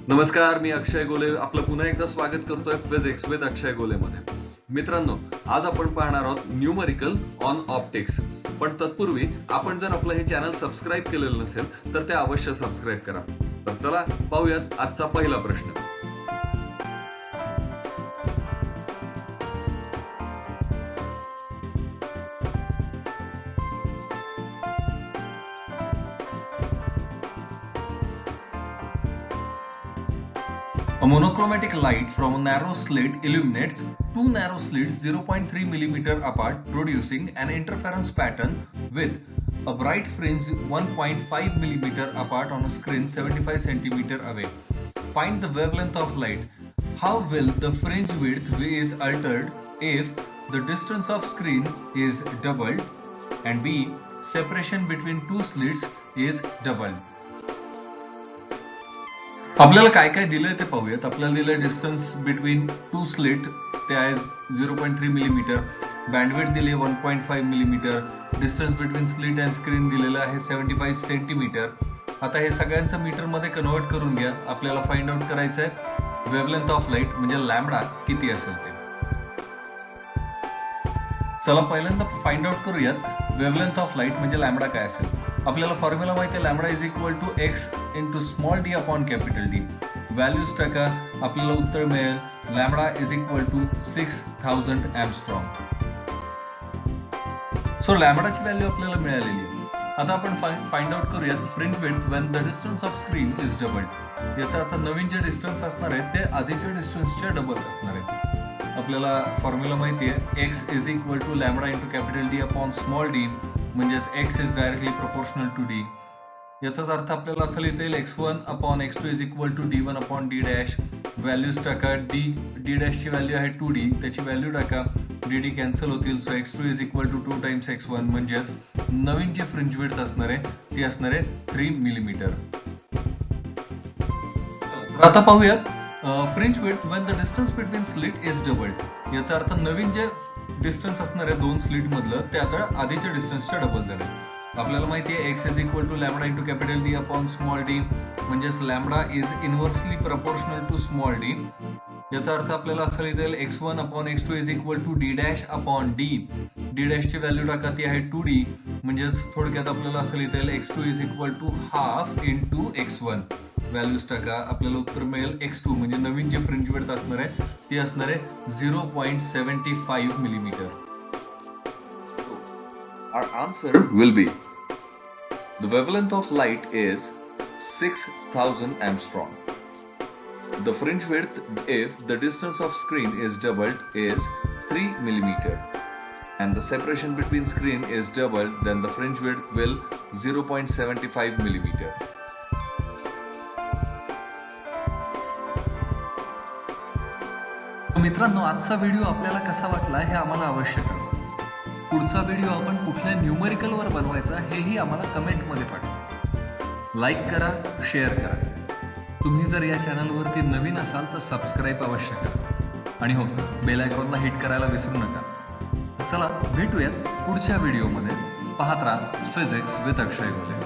नमस्कार, मी अक्षय गोले आपलं पुन्हा एकदा स्वागत करतोय फिजिक्स विथ अक्षय गोले मध्ये. मित्रांनो, आज आपण पाहणार आहोत न्यूमरिकल ऑन ऑप्टिक्स. पण तत्पूर्वी आपण जर आपलं हे चॅनल सबस्क्राईब केलेलं नसेल तर ते अवश्य सबस्क्राईब करा. तर चला पाहूयात आजचा पहिला प्रश्न. A monochromatic light from a narrow slit illuminates two narrow slits 0.3 mm apart, producing an interference pattern with a bright fringe 1.5 mm apart on a screen 75 cm away. Find the wavelength of light. How will the fringe width is altered if the distance of screen is doubled and B. separation between two slits is doubled. आपल्याला काय काय दिलंय ते पाहूयात. आपल्याला दिलंय distance between two slit, ते आहे 0.3 मिलीमीटर. बँडविड्थ दिली 1.5 millimetre. Distance between slit and screen दिलेलं आहे 75 सेंटीमीटर. आता हे सगळ्यांचं मीटर मध्ये कन्वर्ट करून घ्या. आपल्याला फाइंड आउट करायचं आहे वेवलेंथ ऑफ लाईट म्हणजे लॅम्बडा किती असेल ते. चला पहिल्यांदा फाइंड आउट करूयात वेवलेंथ ऑफ लाईट म्हणजे लॅम्बडा काय असेल. आपल्याला फॉर्म्युला माहिती आहे, lambda is equal to x into small d upon capital D. Values टाका, आपल्याला उत्तर मिळेल lambda is equal to 6000 angstrom. So लॅम्बडाची व्हॅल्यू आपल्याला मिळालेली आहे. आता आपण फाइंड आउट करूयात fringe width when the distance of screen is doubled. याचा अर्थ नवीन जे डिस्टन्स असणार आहे ते आधीच्या डिस्टन्सच्या डबल असणार आहे. आपल्याला फॉर्म्युला माहिती आहे, x is equal to lambda into capital D upon small d, म्हणजेच x is directly proportional to d. याचाच अर्थ आपल्याला असं लिहिता येईल x1 upon x2 is equal to d1 upon d dash. Values टाका, d डॅशची व्हॅल्यू आहे 2d, त्याची व्हॅल्यू टाका, dd कॅन्सल होतील. So x2 is equal to 2 times x1, म्हणजेच नवीन जी फ्रिंज विड्थ असणार आहे ती असणार आहे 3 मिलीमीटर. आता पाहूयात fringe width when the distance between slit is doubled. याचा अर्थ नवीन जे डिस्टन्स असणार आहे दोन स्लिट मधलं ते आता आधीच्या डिस्टन्सच्या डबल झालं. आपल्याला माहिती आहे x is equal to lambda into capital D upon small d, म्हणजेच lambda is inversely proportional to small d. याचा अर्थ आपल्याला असं लिहिता येईल x1 upon x2 is equal to d dash upon d. d डॅशची व्हॅल्यू टाका, ती आहे 2d, म्हणजेच थोडक्यात आपल्याला असं लिहिता येईल x2 is equal to half into x1. Values टाका, आपल्याला उत्तर मिळेल x2 म्हणजे नवीन जी फ्रिंज विड्थ असणार आहे ती असणार आहे 0.75 millimetre. Our answer will be the wavelength of light is 6000 angstrom. The fringe width if the distance of screen is doubled is 3 millimeter and the separation between screen is doubled, then the fringe width will 0.75 millimeter. मित्रांनो, आजचा video आपल्याला कसा वाटला हे आम्हाला अवश्य कळवा. पुढचा व्हिडिओ आपण कुठल्या न्यूमरिकल वर बनवायचा हेही आम्हाला कमेंट मध्ये पाठवा. लाईक करा, शेअर करा. तुम्ही जर या चॅनलवरती नवीन असाल तर सबस्क्राईब अवश्य करा आणि हो, बेल आयकॉनला हिट करायला विसरू नका. चला भेटूयात पुढच्या व्हिडिओमध्ये. पाहत राहा फिजिक्स विथ अक्षय गोले.